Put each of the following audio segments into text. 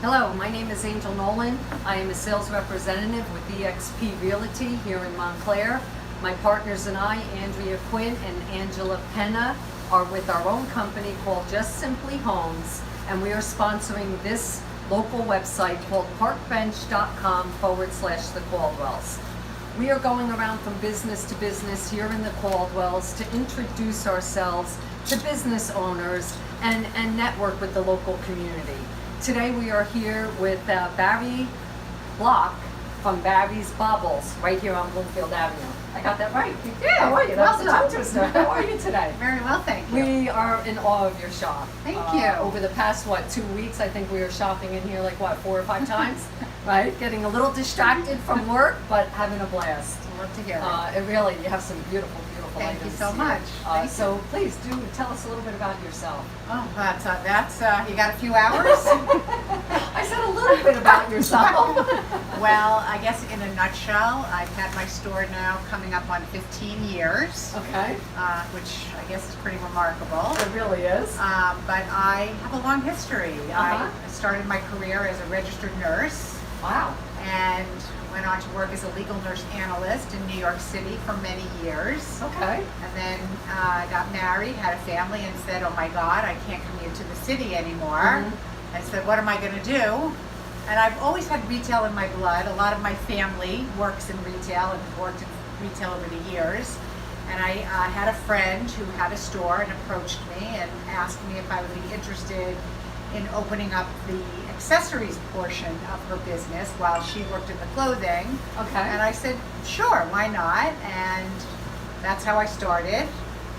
Hello, my name is Angel Nolan. I am a sales representative with eXp Realty here in Montclair. My partners and I, Andrea Quinn and Angela Penna, are with our own company called Just Simply Homes, and we are sponsoring this local website called parkbench.com/the Caldwells. We are going around from business to business here in the Caldwells to introduce ourselves to business owners and network with the local community. Today we are here with Bari Block from Bari's Baubles, right here on Bloomfield Avenue. I got that right. Yeah, How are you? That was a well tongue twister. How are you today? Very well, thank you. We are in awe of your shop. Thank you. Over the past, 2 weeks, I think we were shopping in here 4 or 5 times, right? Getting a little distracted from work, but having a blast. Love to hear it. You have some beautiful Thank you items so here. much. Thank you. So please do tell us a little bit about yourself. Oh, that's you got a few hours? I said a little bit about yourself. Well, I guess in a nutshell, I've had my store now coming up on 15 years, Okay. which I guess is pretty remarkable. It really is. But I have a long history. Uh-huh. I started my career as a registered nurse Wow. and went on to work as a legal nurse analyst in New York City for many years. Okay. And then I got married, had a family, and said, oh my God, I can't commute to the city anymore. Mhm. I said, what am I going to do? And I've always had retail in my blood. A lot of my family works in retail and has worked in retail over the years. And I had a friend who had a store and approached me and asked me if I would be interested in opening up the accessories portion of her business while she worked in the clothing. Okay. And I said, sure, why not? And that's how I started.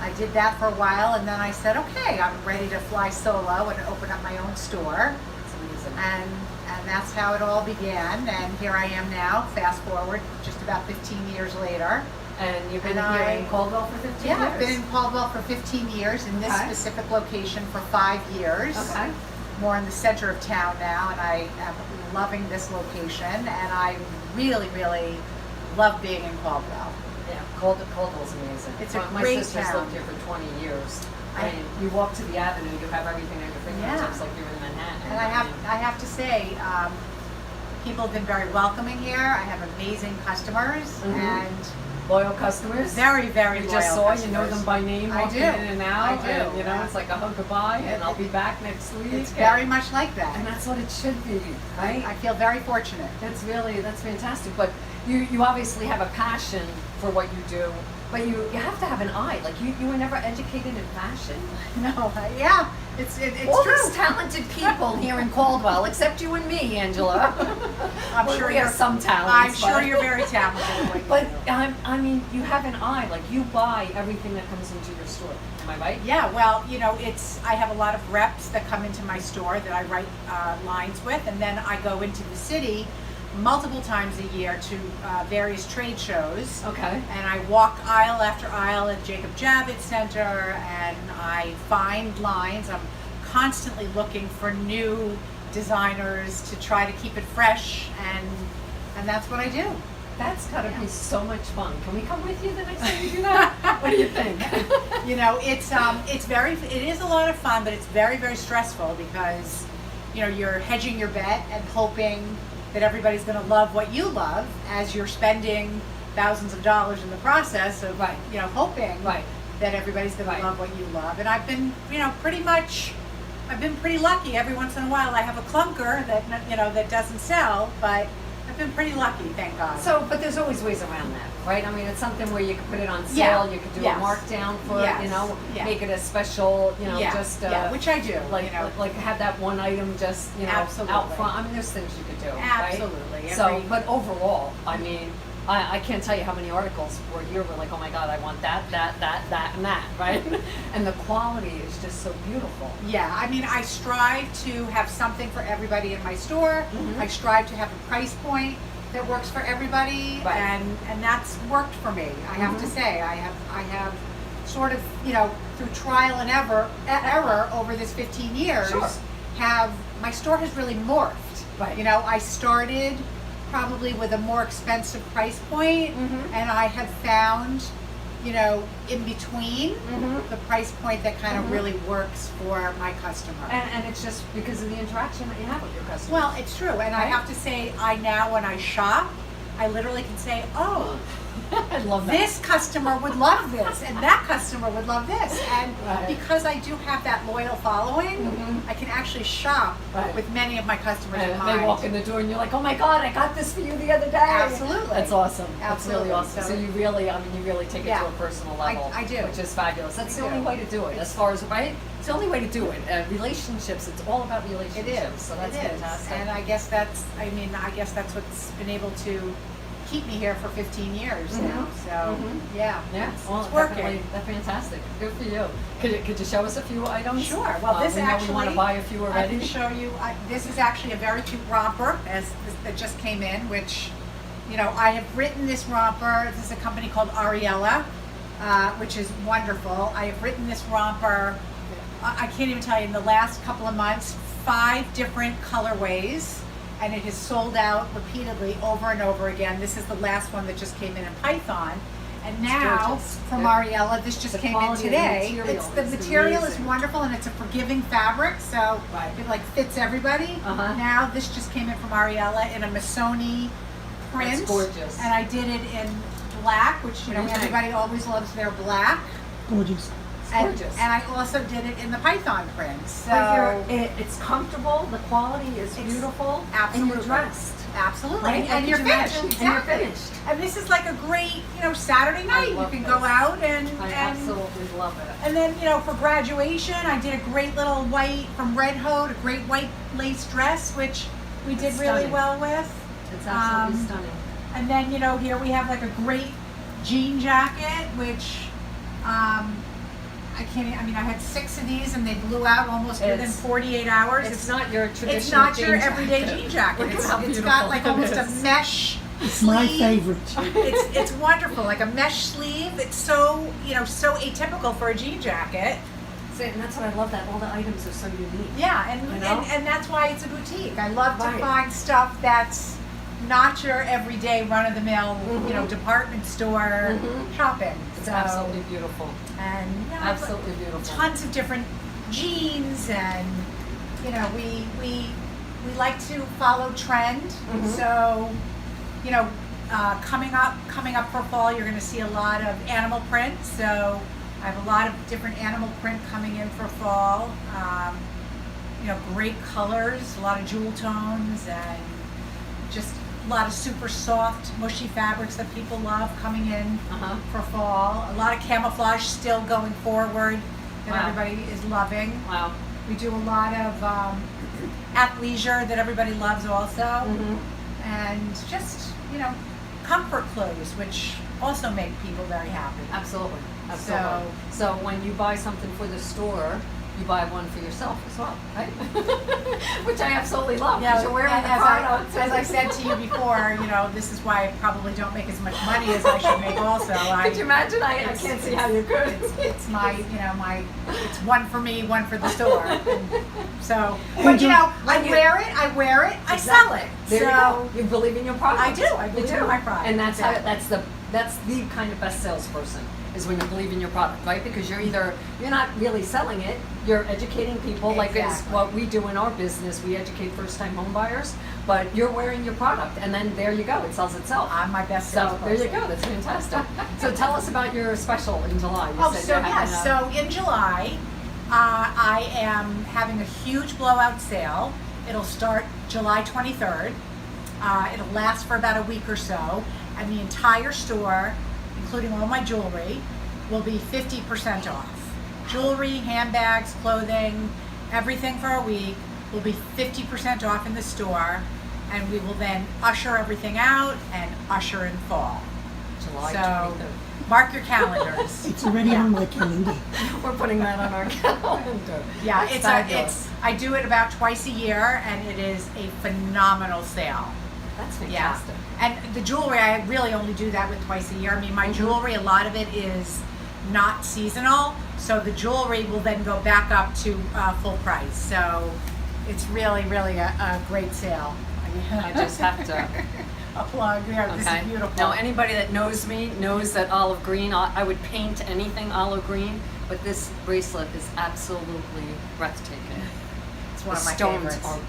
I did that for a while, and then I said, okay, I'm ready to fly solo and open up my own store. It's amazing. And that's how it all began. And here I am now, fast forward, just about 15 years later. And you've been And here I- in Caldwell for 15 Yeah, years? I've been in Caldwell for 15 years, in this Okay. specific location for 5 years. Okay. More in the center of town now, and I am loving this location, and I really, really love being in Caldwell. Yeah, Caldwell's amazing. It's a My great sister's town. lived here for 20 years. I I- mean, you walk to the avenue, you have everything at your fingertips, like you're in Manhattan. And I have to say, people have been very welcoming here. I have amazing customers, Mhm. and Loyal customers. very, very You loyal just saw, customers. you know them by name, I walking do. in and out. I do. And, Yeah. it's like a hug goodbye, and I'll be back next week. It's very much like that. And that's what it should be, right? I feel very fortunate. That's fantastic. But you obviously have a passion for what you do, but you have to have an eye. Like you were never educated in fashion. No, yeah, it's All true. these talented people here in Caldwell, except you and me, Angela. I'm sure we you're have some talents. I'm sure but- you're very talented. like But you do. I mean, you have an eye. Like you buy everything that comes into your store. Am I right? Yeah, well, I have a lot of reps that come into my store that I write lines with, and then I go into the city multiple times a year to various trade shows. Okay. And I walk aisle after aisle at Jacob Javits Center, and I find lines. I'm constantly looking for new designers to try to keep it fresh, and that's what I do. That's gotta Yeah. be so much fun. Can we come with you the next time you do that? What do you think? It is a lot of fun, but it's very, very stressful because you're hedging your bet and hoping that everybody's going to love what you love as you're spending thousands of dollars in the process of Right. hoping Right. that everybody's going Right. to love what you love. And I've been I've been pretty lucky. Every once in a while I have a clunker that doesn't sell, but I've been pretty lucky, thank God. So, but there's always ways around that, right? I mean, it's something where you could put it on sale, Yeah. you could do Yes. a markdown for Yes. it, Yeah. make it a special, yeah, just which I do. like have that one item just Absolutely. out front. I mean, there's things you could do, right? Absolutely. So, but overall, I mean, I can't tell you how many articles were here were like, oh my God, I want that, and that, right? And the quality is just so beautiful. Yeah, I mean, I strive to have something for everybody in my store. Mhm. I strive to have a price point that works for everybody, Right. and that's worked for me. I have to Mhm. say, I have sort of, through trial and error over this 15 years, Sure. my store has really morphed. Right. I started probably with a more expensive price point, Mhm. and I have found in between Mhm. the price point that kind of Mhm. really works for my customer. And it's just because of the interaction that you have with your customers. Well, it's true, and I Right? have to say, I now when I shop, I literally can say, oh, I love that. this customer would love this, and that customer would love this, and Right. because I do have that loyal following, Mhm. I can actually shop Right. with many of my customers in And mind. they walk in the door and you're like, oh my God, I got this for you the other day. Absolutely. That's awesome. That's Absolutely. really awesome. So you really, you really take it Yeah. to a personal level. I do. Which is fabulous. That's I the only do. way to do it. As far as, right? It's the only way to do it. Relationships, it's all about It relationships. is. So that's it is. fantastic. And I guess that's what's been able to keep me here for 15 years Mhm. now. So, Mhm. yeah. Yeah, well, it's working. definitely, that's fantastic. Good for you. Could you show us a few items? Sure. Well, this we know actually, we want to buy a few I already. can show you. This is actually a very cute romper that just came in, which, I have written this romper. This is a company called Ariella, which is wonderful. I have written this romper, I can't even tell you, in the last couple of months, 5 different colorways, and it has sold out repeatedly over and over again. This is the last one that just came in Python. And now, gorgeous. from Yeah. Ariella, this just The came in quality of the today. material The is material is amazing. wonderful, and it's a forgiving fabric, so Right. it like fits everybody. Uh-huh. Now this just came in from Ariella in a Missoni print. That's gorgeous. And I did it in black, which What do you think? everybody always loves their black. Gorgeous. It's And, gorgeous. and I also did it in the Python print. So It's comfortable. The quality is It's- beautiful. absolutely. And you're dressed. absolutely, Right? and you're Could you finished. imagine? Exactly. And you're finished. And this is like a great, Saturday night. You love can this. go out and I absolutely love it. And then, for graduation, I did a great little white from Red Hood, a great white lace dress, which we did It's really stunning. well with. It's absolutely Um, stunning. And then, here we have like a great jean jacket, which I can't, I had 6 of these and they blew out almost within It's- 48 hours. It's not your traditional It's not jean your jacket. everyday jean jacket. Look at It's how got beautiful like it almost a is. mesh It's my sleeve. favorite. It's wonderful, like a mesh sleeve. It's so, so atypical for a jean jacket. See, and that's what I love, that all the items are so unique. Yeah, and, You know? and that's why it's a boutique. I love to Right. find stuff that's not your everyday run-of-the-mill, Mhm. department store Mhm. shopping. It's So, absolutely beautiful. and Absolutely beautiful. tons of different jeans, and we like to follow trend. Mhm. So, coming up for fall, you're going to see a lot of animal print. So I have a lot of different animal print coming in for fall. Great colors, a lot of jewel tones, and just a lot of super soft, mushy fabrics that people love coming in Uh-huh. for fall. A lot of camouflage still going forward that Wow. everybody is loving. Wow. We do a lot of athleisure that everybody loves also. Mhm. And just, comfort clothes, which also make people very happy. Absolutely. Absolutely. So when you buy something for the store, you buy one for yourself as well, right? Which I absolutely love, because you're wearing the product. as I said to you before, this is why I probably don't make as much money as I should make also. Could you imagine? I can't see how you could. It's my, it's one for me, one for the store. And so, And but you- I wear it, I sell it. There So, you go. You believe in your product. I do. I You believe do. in my product. And that's Exactly. how that's the kind of best salesperson, is when you believe in your product, right? Because you're not really selling it, you're educating people, like it's Exactly. what we do in our business. We educate first-time home buyers, but you're wearing your product, and then there you go, it sells itself. I'm my best So salesperson. there you go. That's fantastic. So tell us about your special in July. You said So you're having yes, a- so in July, I am having a huge blowout sale. It'll start July 23rd. It'll last for about a week or so, and the entire store, including all my jewelry, will be 50% off. Jewelry, handbags, clothing, everything for a week will be 50% off in the store, and we will then usher everything out and usher in fall. July So 23rd. mark your calendars. It's already on my calendar. We're putting that on our calendar. Yeah, That's it's fabulous. I do it about twice a year, and it is a phenomenal sale. That's Yeah, fantastic. and the jewelry, I really only do that with twice a year. I mean, my jewelry, a lot of it is not seasonal, so the jewelry will then go back up to full price. So it's really, really a great sale. I just have to. a plug there. This Okay. is beautiful. Now, anybody that knows me knows that olive green, I would paint anything olive green, but this bracelet is absolutely breathtaking. It's one The of my stones favorites. are gorgeous.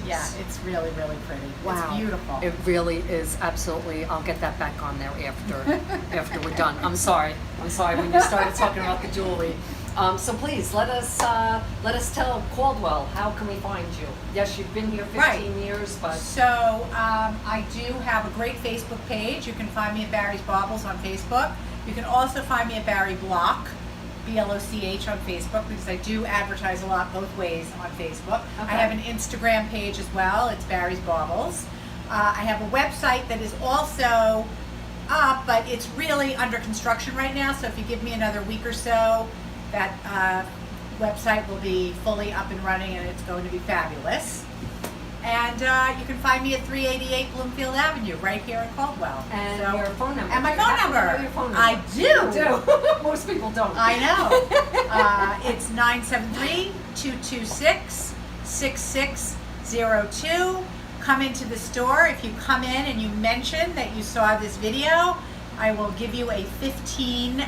Yeah, it's really, really pretty. Wow. It's beautiful. It really is absolutely. I'll get that back on there after we're done. I'm sorry when you started talking about the jewelry. So please let us tell Caldwell, how can we find you? Yes, you've been here 15 Right. years, but So I do have a great Facebook page. You can find me at Bari's Baubles on Facebook. You can also find me at Bari Block, BLOCH on Facebook, because I do advertise a lot both ways on Facebook. Okay. I have an Instagram page as well. It's Bari's Baubles. I have a website that is also up, but it's really under construction right now. So if you give me another week or so, that website will be fully up and running, and it's going to be fabulous. And you can find me at 388 Bloomfield Avenue, right here in Caldwell. and So- your phone number. And my Do you phone happen to number. know your phone I number? do. You do. Most people don't. I know. It's 973-226-6602. Come into the store. If you come in and you mention that you saw this video, I will give you a 15%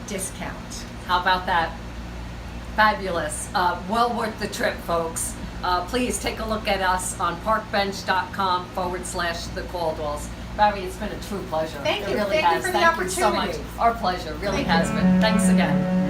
discount. How about that? Fabulous. Well worth the trip, folks. Please take a look at us on parkbench.com/the Caldwells. Bari, it's been a true pleasure. Thank It you. really Thank you has. for the Thank you so much. opportunity. Our pleasure. Really Thank has been. Thanks again.